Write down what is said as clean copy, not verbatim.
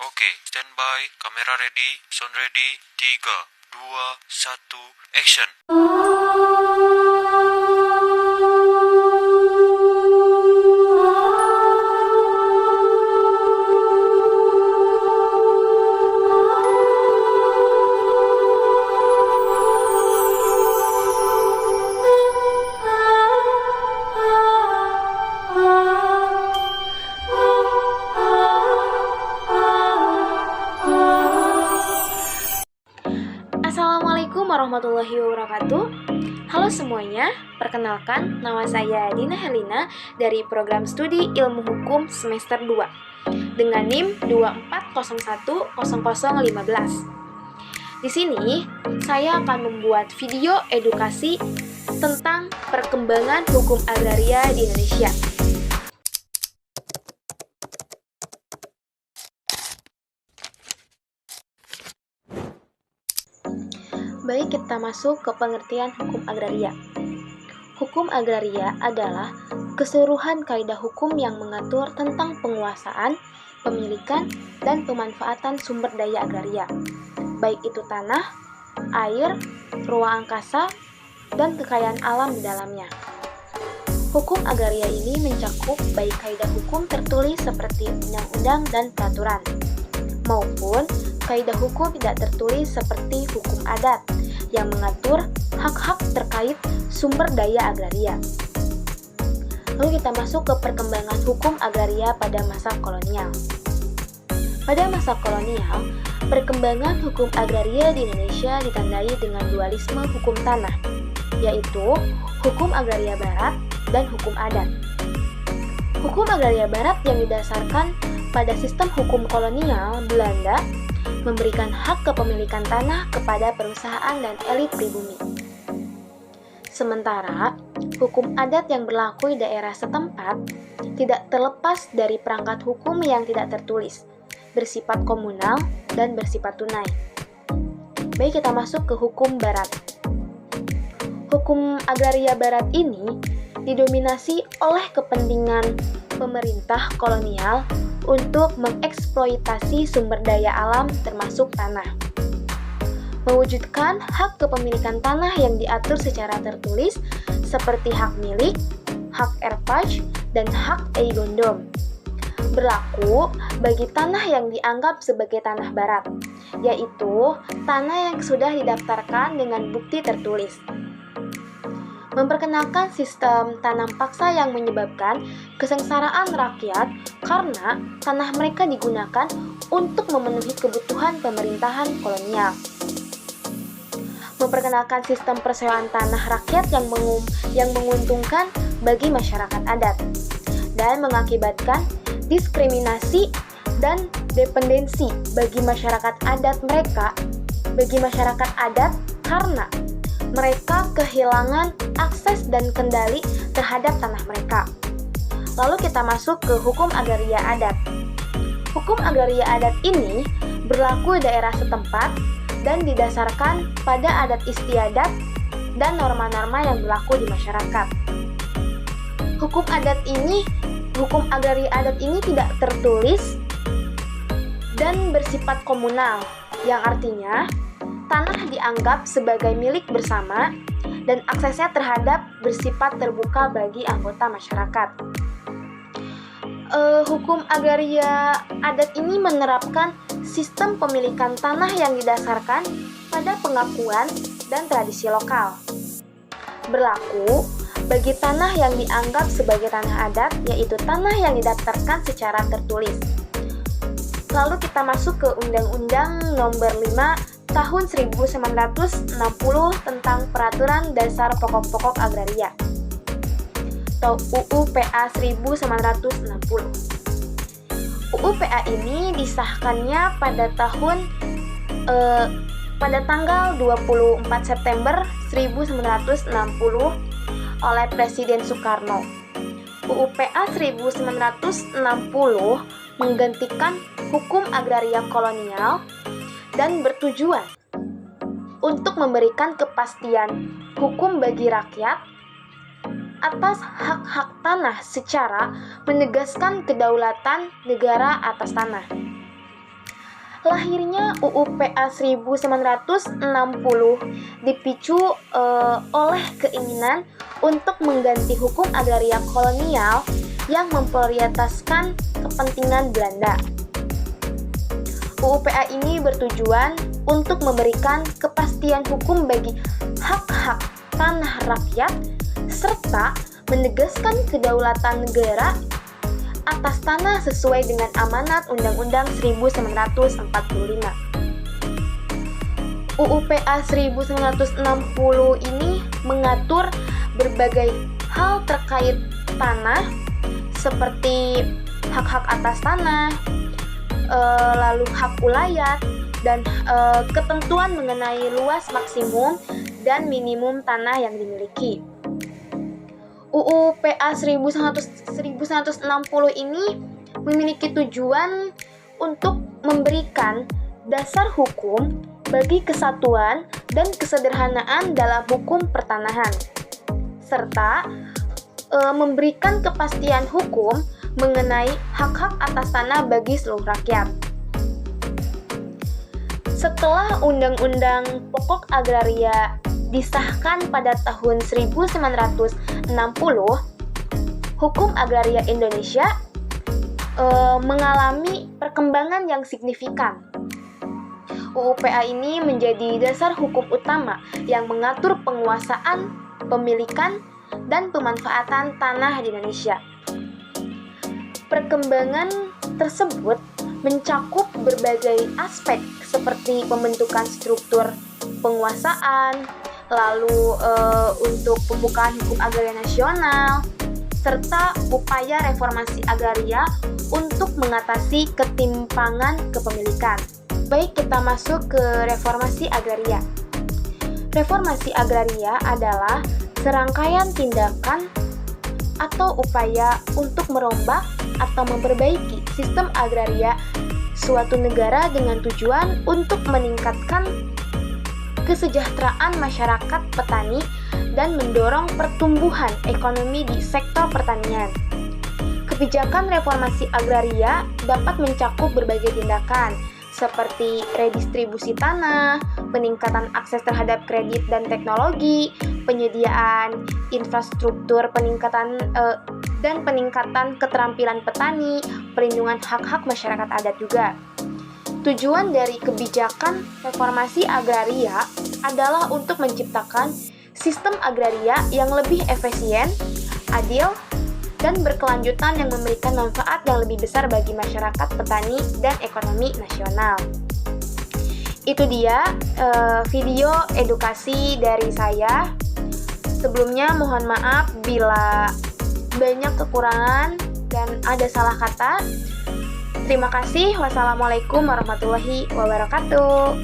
Oke, standby, kamera ready, sound ready, 3, 2, 1, action. Assalamualaikum warahmatullahi wabarakatuh. Halo semuanya, perkenalkan nama saya Dina Helina dari program studi Ilmu Hukum semester 2 dengan NIM 24010015. Di sini saya akan membuat video edukasi tentang perkembangan hukum agraria di Indonesia. Baik, kita masuk ke pengertian hukum agraria. Hukum agraria adalah keseluruhan kaidah hukum yang mengatur tentang penguasaan, pemilikan, dan pemanfaatan sumber daya agraria, baik itu tanah, air, ruang angkasa, dan kekayaan alam di dalamnya. Hukum agraria ini mencakup baik kaidah hukum tertulis seperti undang-undang dan peraturan, maupun kaidah hukum tidak tertulis seperti hukum adat yang mengatur hak-hak terkait sumber daya agraria. Lalu kita masuk ke perkembangan hukum agraria pada masa kolonial. Pada masa kolonial, perkembangan hukum agraria di Indonesia ditandai dengan dualisme hukum tanah, yaitu hukum agraria barat dan hukum adat. Hukum agraria barat yang didasarkan pada sistem hukum kolonial Belanda memberikan hak kepemilikan tanah kepada perusahaan dan elit pribumi. Sementara, hukum adat yang berlaku di daerah setempat tidak terlepas dari perangkat hukum yang tidak tertulis, bersifat komunal dan bersifat tunai. Baik, kita masuk ke hukum barat. Hukum agraria barat ini didominasi oleh kepentingan pemerintah kolonial untuk mengeksploitasi sumber daya alam termasuk tanah. Mewujudkan hak kepemilikan tanah yang diatur secara tertulis seperti hak milik, hak erpaj, dan hak eigondom. Berlaku bagi tanah yang dianggap sebagai tanah barat, yaitu tanah yang sudah didaftarkan dengan bukti tertulis. Memperkenalkan sistem tanam paksa yang menyebabkan kesengsaraan rakyat karena tanah mereka digunakan untuk memenuhi kebutuhan pemerintahan kolonial. Memperkenalkan sistem persewaan tanah rakyat yang menguntungkan bagi masyarakat adat dan mengakibatkan diskriminasi dan dependensi bagi masyarakat adat karena mereka kehilangan akses dan kendali terhadap tanah mereka. Lalu kita masuk ke hukum agraria adat. Hukum agraria adat ini berlaku di daerah setempat dan didasarkan pada adat istiadat dan norma-norma yang berlaku di masyarakat. Hukum agraria adat ini tidak tertulis dan bersifat komunal, yang artinya tanah dianggap sebagai milik bersama dan aksesnya terhadap bersifat terbuka bagi anggota masyarakat. Hukum agraria adat ini menerapkan sistem pemilikan tanah yang didasarkan pada pengakuan dan tradisi lokal. Berlaku bagi tanah yang dianggap sebagai tanah adat, yaitu tanah yang didaftarkan secara tertulis. Lalu kita masuk ke Undang-Undang Nomor 5 Tahun 1960 tentang Peraturan Dasar Pokok-Pokok Agraria atau UU PA 1960. UU PA ini disahkannya pada tanggal 24 September 1960 oleh Presiden Soekarno. UU PA 1960 menggantikan hukum agraria kolonial dan bertujuan untuk memberikan kepastian hukum bagi rakyat atas hak-hak tanah secara menegaskan kedaulatan negara atas tanah. Lahirnya UU PA 1960 dipicu oleh keinginan untuk mengganti hukum agraria kolonial yang memprioritaskan kepentingan Belanda. UU PA ini bertujuan untuk memberikan kepastian hukum bagi hak-hak tanah rakyat serta menegaskan kedaulatan negara atas tanah sesuai dengan amanat Undang-Undang 1945. UU PA 1960 ini mengatur berbagai hal terkait tanah seperti hak-hak atas tanah, lalu hak ulayat, dan ketentuan mengenai luas maksimum dan minimum tanah yang dimiliki. UU PA 1960 ini memiliki tujuan untuk memberikan dasar hukum bagi kesatuan dan kesederhanaan dalam hukum pertanahan, serta memberikan kepastian hukum mengenai hak-hak atas tanah bagi seluruh rakyat. Setelah Undang-Undang Pokok Agraria disahkan pada tahun 1960, hukum agraria Indonesia mengalami perkembangan yang signifikan. UU PA ini menjadi dasar hukum utama yang mengatur penguasaan, pemilikan, dan pemanfaatan tanah di Indonesia. Perkembangan tersebut mencakup berbagai aspek seperti pembentukan struktur penguasaan, lalu untuk pembukaan hukum agraria nasional, serta upaya reformasi agraria untuk mengatasi ketimpangan kepemilikan. Baik, kita masuk ke reformasi agraria. Reformasi agraria adalah serangkaian tindakan atau upaya untuk merombak atau memperbaiki sistem agraria suatu negara dengan tujuan untuk meningkatkan kesejahteraan masyarakat petani dan mendorong pertumbuhan ekonomi di sektor pertanian. Kebijakan reformasi agraria dapat mencakup berbagai tindakan seperti redistribusi tanah, peningkatan akses terhadap kredit dan teknologi, penyediaan infrastruktur dan peningkatan keterampilan petani, perlindungan hak-hak masyarakat adat juga. Tujuan dari kebijakan reformasi agraria adalah untuk menciptakan sistem agraria yang lebih efisien, adil, dan berkelanjutan yang memberikan manfaat yang lebih besar bagi masyarakat, petani, dan ekonomi nasional. Itu dia video edukasi dari saya. Sebelumnya mohon maaf bila banyak kekurangan dan ada salah kata. Terima kasih. Wassalamualaikum warahmatullahi wabarakatuh.